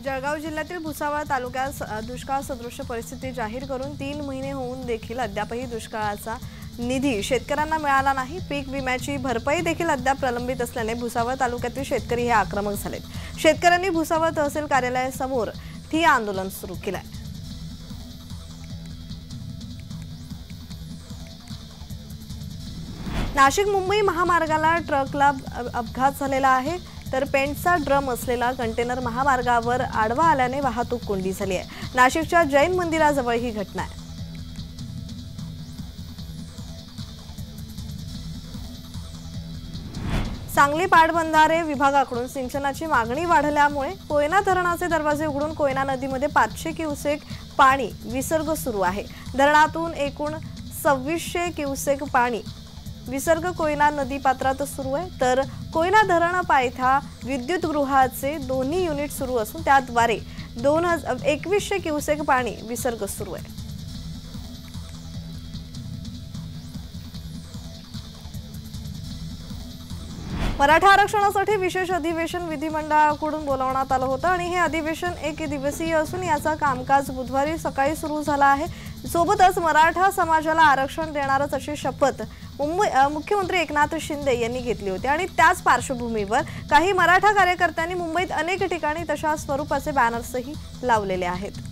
जळगाव जिल्ह्यातील भुसावळ तालुक्यात दुष्काळ सदृश परिस्थिती जाहीर करून 3 महिने होऊन देखील अद्यापही दुष्काळाचा निधी शेतकऱ्यांना मिळाला नाही। पीक विम्याची भरपाई देखील अद्याप प्रलंबित असल्याने भुसावळ तालुक्यातील शेतकरी हे आक्रमक झालेत। शेतकऱ्यांनी भुसावळ तहसील कार्यालयासमोर ठिय्या आंदोलन सुरू केले आहे। नाशिक मुंबई महामार्गाला ट्रकला अपघात झालेला आहे, तर पेंटचा ड्रम असलेला कंटेनर महामार्गावर आडवा आल्याने वाहतूक कोंडी झाली आहे। नाशिकच्या जैन मंदिराजवळ ही घटना आहे। सांगली पाटबंधारे विभागाकडून सिंचनाची मागणी वाढल्यामुळे कोयना धरणाचे दरवाजे उघडून कोयना नदीमध्ये 500 क्युसेक पाणी विसर्ग सुरू आहे। धरणातून एकूण 2600 क्युसेक पाणी विसर्ग कोयना नदी पात्रात सुरू आहे, तर कोयना धरण पायथा विद्युत गृहाचे दोन्ही युनिट सुरू असून त्याद्वारे 2100 क्युसेक पाणी विसर्ग सुरू आहे। मराठा आरक्षणासाठी विशेष अधिवेशन विधिमंडळाकडून बोलावण्यात आलं होतं आणि हे अधिवेशन 1 दिवसीय असून याचा कामकाज बुधवारी सकाळी सुरू झाला आहे। सोबतच मराठा समाजाला आरक्षण देणारच अशी शपथ मुख्यमंत्री एकनाथ शिंदे यांनी घेतली होती आणि त्याच पार्श्वभूमीवर काही मराठा कार्यकर्त्यांनी मुंबईत अनेक ठिकाणी तशा स्वरूपाचे बॅनर्सही लावलेले आहेत।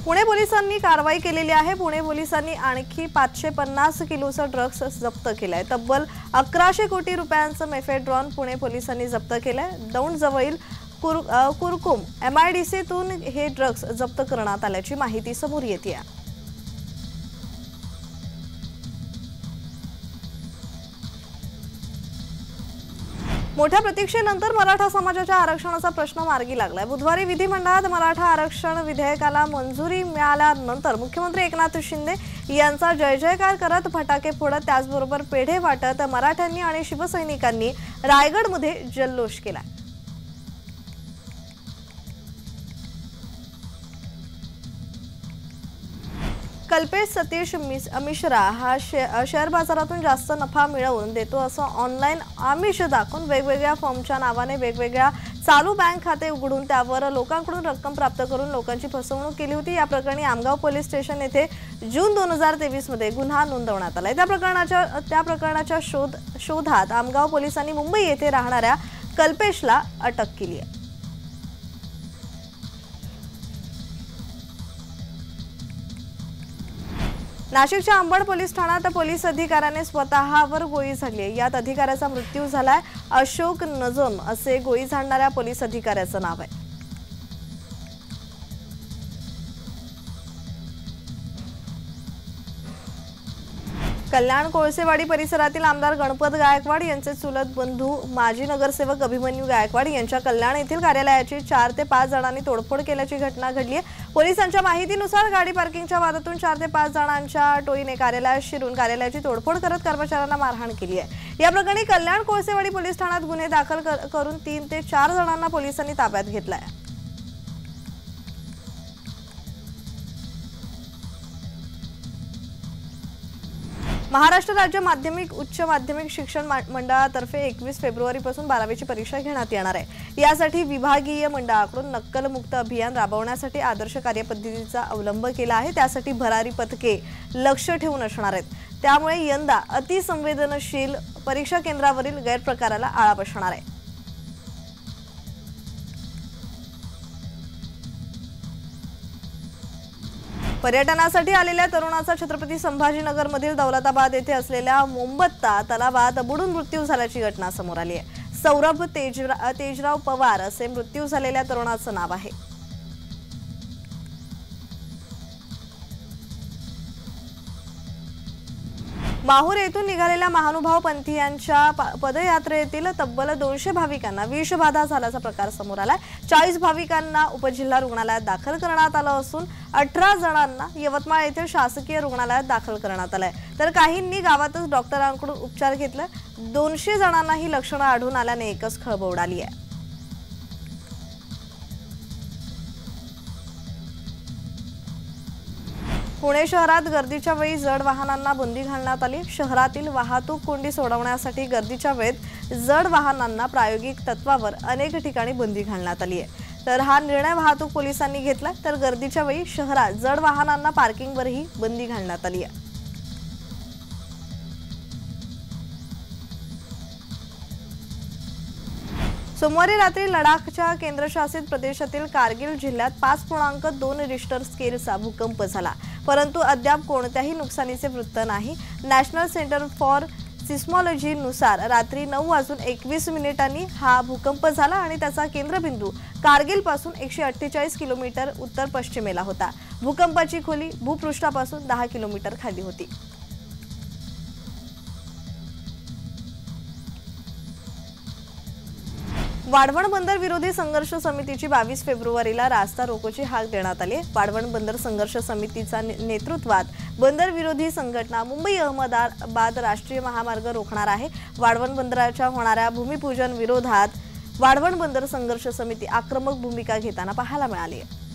पुणे पोलिसांनी कारवाई केलेली आहे। पुणे पोलिसांनी आणखी 550 किलोचा ड्रग्स जप्त केलाय। तब्बल 1100 कोटी रुपयांचं मेफेड्रॉन पुणे पोलिसांनी जप्त केलंय। दौंडजवळील कुरकुम MIDCतून हे ड्रग्स जप्त करण्यात आल्याची माहिती समोर येते आहे। मोठ्या प्रतीक्षेनंतर मराठा समाजाच्या आरक्षणाचा प्रश्न मार्गी लागलाय। बुधवारी विधिमंडळात मराठा आरक्षण विधेयकाला मंजुरी मिळाल्यानंतर मुख्यमंत्री एकनाथ शिंदे यांचा जय जयकार करत फटाके फोडत त्याचबरोबर पेढे वाटत मराठ्यांनी आणि शिवसैनिकांनी रायगडमध्ये जल्लोष केला। कल्पेश सतीश मिश्रा हा शेअर बाजारातून जास्त नफा मिळवून देतो असं ऑनलाईन आमिष दाखवून वेगवेगळ्या फॉर्मच्या नावाने वेगवेगळ्या चालू बँक खाते उघडून त्यावर लोकांकडून रक्कम प्राप्त करून लोकांची फसवणूक केली होती। या प्रकरणी आमगाव पोलीस स्टेशन येथे जून 2023 मध्ये गुन्हा नोंदवण्यात आला। त्या प्रकरणाच्या शोधात आमगाव पोलिसांनी मुंबई येथे राहणाऱ्या कल्पेशला अटक केली आहे। नाशिकच्या अंबड पोलीस ठाण्यात पोलीस अधिकाऱ्याने स्वतःवर गोळी झाडली आहे। यात अधिकाऱ्याचा मृत्यू झालाय। अशोक नजम असे गोळी झाडणाऱ्या पोलीस अधिकाऱ्याचं नाव आहे। कल्याण कोळसेवाडी परिसरातील आमदार गणपत गायकवाड यांचे चुलत बंधू माजी नगरसेवक अभिमन्यू गायकवाड यांच्या कल्याण येथील कार्यालयाची 4 ते 5 जणांनी तोडफोड केल्याची घटना घडली आहे। पोलिसांच्या माहितीनुसार गाडी पार्किंगच्या वादातून 4 ते 5 जणांच्या टोळीने कार्यालयात शिरून कार्यालयाची तोडफोड करत कर्मचाऱ्यांना मारहाण केली आहे। या प्रकरणी कल्याण कोळसेवाडी पोलीस ठाण्यात गुन्हे दाखल करून 3 ते 4 जणांना पोलिसांनी ताब्यात घेतलं आहे। महाराष्ट्र राज्य माध्यमिक उच्च माध्यमिक शिक्षण मंडळातर्फे 21 फेब्रुवारीपासून 12वीची परीक्षा घेण्यात येणार आहे। यासाठी विभागीय मंडळाकडून नक्कलमुक्त अभियान राबवण्यासाठी आदर्श कार्यपद्धतीचा अवलंब केला आहे। त्यासाठी भरारी पथके लक्ष ठेवून असणार आहेत। त्यामुळे यंदा अतिसंवेदनशील परीक्षा केंद्रावरील गैरप्रकाराला आळा बसणार आहे। पर्यटनासाठी आलेल्या तरुणाचा छत्रपती संभाजीनगरमधील दौलताबाद येथे असलेल्या मोमबत्ता तलावात बुडून मृत्यू झाल्याची घटना समोर आली आहे। सौरभ तेजराव पवार असे मृत्यू झालेल्या तरुणाचं नाव आहे। माहूर येथून निघालेल्या महानुभाव पंथीयांच्या पदयात्रेतील तब्बल 200 भाविकांना विषबाधा झाल्याचा प्रकार समोर आलाय। 40 भाविकांना उपजिल्हा रुग्णालयात दाखल करण्यात आलं असून 18 जणांना यवतमाळ येथील शासकीय रुग्णालयात दाखल करण्यात आलंय, तर काहींनी गावातच डॉक्टरांकडून उपचार घेतले। 200 जणांना ही लक्षणं आढळून आल्याने एकच खळबळ उडाली आहे। पुणे शहरात गर्दीच्या वेळी जड वाहनांना बंदी घालण्यात आली। शहरातील वाहतूक कोंडी सोडवण्यासाठी गर्दीच्या वेळेत जड वाहनांना प्रायोगिक तत्वावर अनेक ठिकाणी बंदी घालण्यात आली आहे। तर हा निर्णय वाहतूक पोलिसांनी घेतला, तर गर्दीच्या वेळी शहरात जड वाहनांना पार्किंगवरही बंदी घालण्यात आली आहे। सोमवारी रात्री लडाखच्या केंद्रशासित प्रदेशातील कारगिल जिल्ह्यात 5.2 रिश्टर स्केलचा भूकंप झाला, परंतु अद्याप कोणत्याही नुकसानीचे वृत्त नाही। नॅशनल सेंटर फॉर सिस्मॉलॉजी नुसार रात्री 9:21 हा भूकंप झाला आणि त्याचा केंद्रबिंदू कारगिल पासून 148 किलोमीटर उत्तर पश्चिमेला होता। भूकंपाची खोली भूपृष्ठापासून 10 किलोमीटर खाली होती। वाढवण बंदर विरोधी संघर्ष समितीची 22 फेब्रुवारीला रास्ता रोकोची हाक देण्यात आली। वाढवण बंदर संघर्ष समितीच्या नेतृत्वात बंदर विरोधी संघटना मुंबई अहमदाबाद राष्ट्रीय महामार्ग रोखणार आहे। वाढवण बंदराच्या होणाऱ्या भूमिपूजन विरोधात वाढवण बंदर संघर्ष समिती आक्रमक भूमिका घेताना पाहायला मिळाली आहे।